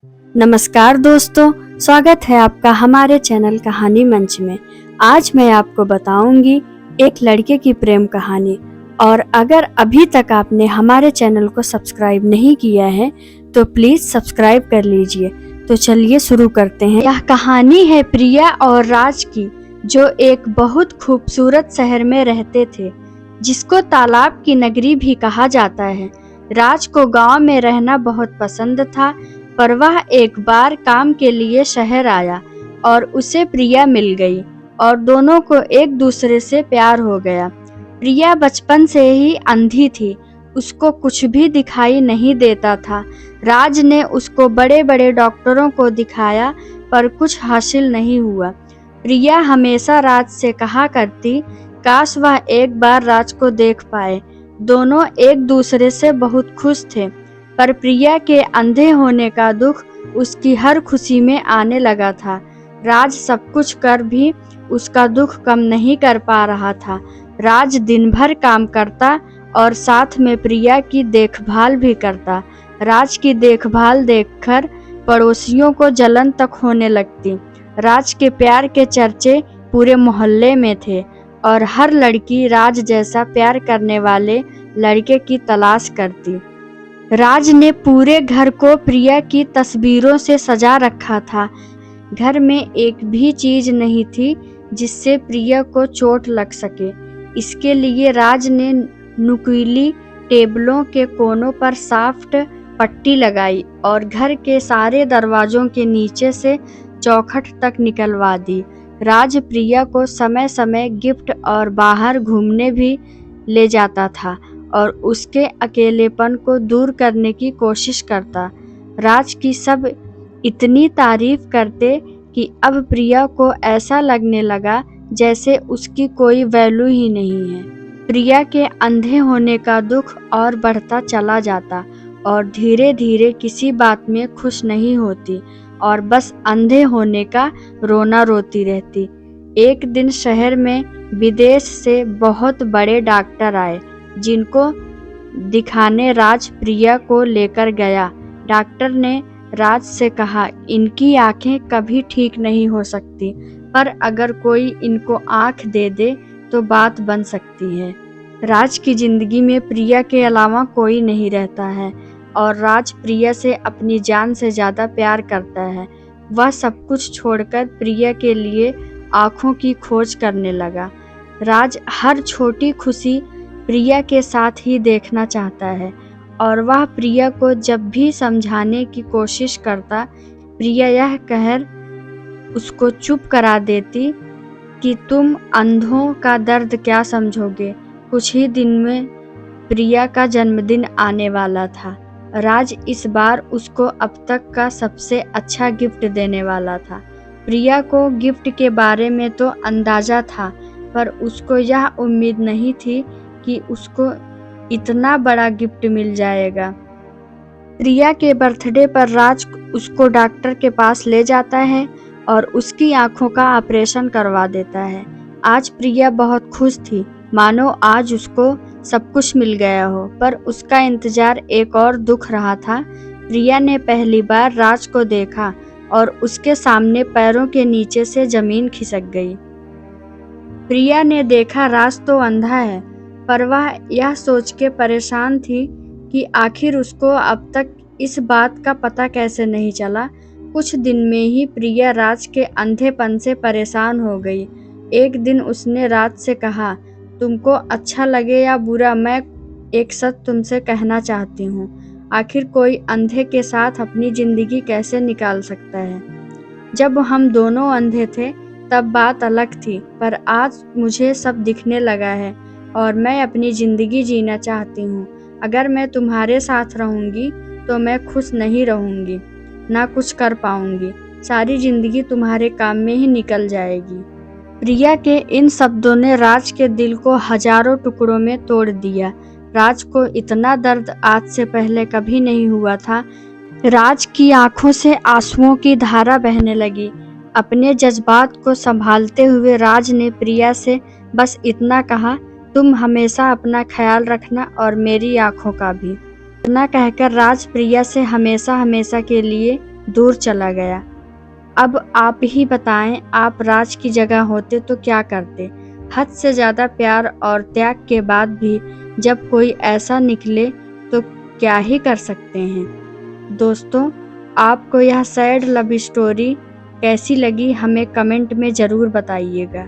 नमस्कार दोस्तों, स्वागत है आपका हमारे चैनल कहानी मंच में। आज मैं आपको बताऊंगी एक लड़के की प्रेम कहानी। और अगर अभी तक आपने हमारे चैनल को सब्सक्राइब नहीं किया है तो प्लीज सब्सक्राइब कर लीजिए। तो चलिए शुरू करते हैं। यह कहानी है प्रिया और राज की, जो एक बहुत खूबसूरत शहर में रहते थे, जिसको तालाब की नगरी भी कहा जाता है। राज को गांव में रहना बहुत पसंद था, पर वह एक बार काम के लिए शहर आया और उसे प्रिया मिल गई और दोनों को एक दूसरे से प्यार हो गया। प्रिया बचपन से ही अंधी थी, उसको कुछ भी दिखाई नहीं देता था। राज ने उसको बड़े बड़े डॉक्टरों को दिखाया, पर कुछ हासिल नहीं हुआ। प्रिया हमेशा राज से कहा करती, काश वह एक बार राज को देख पाए। दोनों एक दूसरे से बहुत खुश थे, पर प्रिया के अंधे होने का दुख उसकी हर खुशी में आने लगा था। राज सब कुछ कर भी उसका दुख कम नहीं कर पा रहा था। राज दिन भर काम करता और साथ में प्रिया की देखभाल भी करता। राज की देखभाल देखकर पड़ोसियों को जलन तक होने लगती। राज के प्यार के चर्चे पूरे मोहल्ले में थे और हर लड़की राज जैसा प्यार करने वाले लड़के की तलाश करती। राज ने पूरे घर को प्रिया की तस्वीरों से सजा रखा था। घर में एक भी चीज नहीं थी जिससे प्रिया को चोट लग सके। इसके लिए राज ने नुकीली टेबलों के कोनों पर सॉफ्ट पट्टी लगाई और घर के सारे दरवाजों के नीचे से चौखट तक निकलवा दी। राज प्रिया को समय समय गिफ्ट और बाहर घूमने भी ले जाता था और उसके अकेलेपन को दूर करने की कोशिश करता। राज की सब इतनी तारीफ करते कि अब प्रिया को ऐसा लगने लगा जैसे उसकी कोई वैल्यू ही नहीं है। प्रिया के अंधे होने का दुख और बढ़ता चला जाता और धीरे धीरे किसी बात में खुश नहीं होती और बस अंधे होने का रोना रोती रहती। एक दिन शहर में विदेश से बहुत बड़े डॉक्टर आए, जिनको दिखाने राज प्रिया को लेकर गया। डॉक्टर ने राज से कहा, इनकी आंखें कभी ठीक नहीं हो सकती, पर अगर कोई इनको आंख दे दे तो बात बन सकती है। राज की जिंदगी में प्रिया के अलावा कोई नहीं रहता है और राज प्रिया से अपनी जान से ज्यादा प्यार करता है। वह सब कुछ छोड़कर प्रिया के लिए आंखों की खोज करने लगा। राज हर छोटी खुशी प्रिया के साथ ही देखना चाहता है और वह प्रिया को जब भी समझाने की कोशिश करता, प्रिया यह कहकर उसको चुप करा देती कि तुम अंधों का दर्द क्या समझोगे। कुछ ही दिन में प्रिया का जन्मदिन आने वाला था। राज इस बार उसको अब तक का सबसे अच्छा गिफ्ट देने वाला था। प्रिया को गिफ्ट के बारे में तो अंदाजा था, पर उसको यह उम्मीद नहीं थी कि उसको इतना बड़ा गिफ्ट मिल जाएगा। प्रिया के बर्थडे पर राज उसको डॉक्टर के पास ले जाता है और उसकी आंखों का ऑपरेशन करवा देता है। आज प्रिया बहुत खुश थी, मानो आज उसको सब कुछ मिल गया हो, पर उसका इंतजार एक और दुख रहा था। प्रिया ने पहली बार राज को देखा और उसके सामने पैरों के नीचे से जमीन खिसक गई। प्रिया ने देखा राज तो अंधा है, पर वह यह सोच के परेशान थी कि आखिर उसको अब तक इस बात का पता कैसे नहीं चला। कुछ दिन में ही प्रिया राज के अंधेपन से परेशान हो गई। एक दिन उसने राज से कहा, तुमको अच्छा लगे या बुरा, मैं एक सच तुमसे कहना चाहती हूँ। आखिर कोई अंधे के साथ अपनी जिंदगी कैसे निकाल सकता है। जब हम दोनों अंधे थे तब बात अलग थी, पर आज मुझे सब दिखने लगा है और मैं अपनी जिंदगी जीना चाहती हूँ। अगर मैं तुम्हारे साथ रहूंगी तो मैं खुश नहीं रहूंगी, ना कुछ कर पाऊंगी। सारी जिंदगी तुम्हारे काम में ही निकल जाएगी। प्रिया के इन शब्दों ने राज के दिल को हजारों टुकड़ों में तोड़ दिया। राज को इतना दर्द आज से पहले कभी नहीं हुआ था। राज की आंखों से आंसुओं की धारा बहने लगी। अपने जज्बात को संभालते हुए राज ने प्रिया से बस इतना कहा, तुम हमेशा अपना ख्याल रखना और मेरी आंखों का भी। इतना कहकर राज प्रिया से हमेशा हमेशा के लिए दूर चला गया। अब आप ही बताएं, आप राज की जगह होते तो क्या करते? हद से ज़्यादा प्यार और त्याग के बाद भी जब कोई ऐसा निकले तो क्या ही कर सकते हैं। दोस्तों, आपको यह सैड लव स्टोरी कैसी लगी हमें कमेंट में ज़रूर बताइएगा।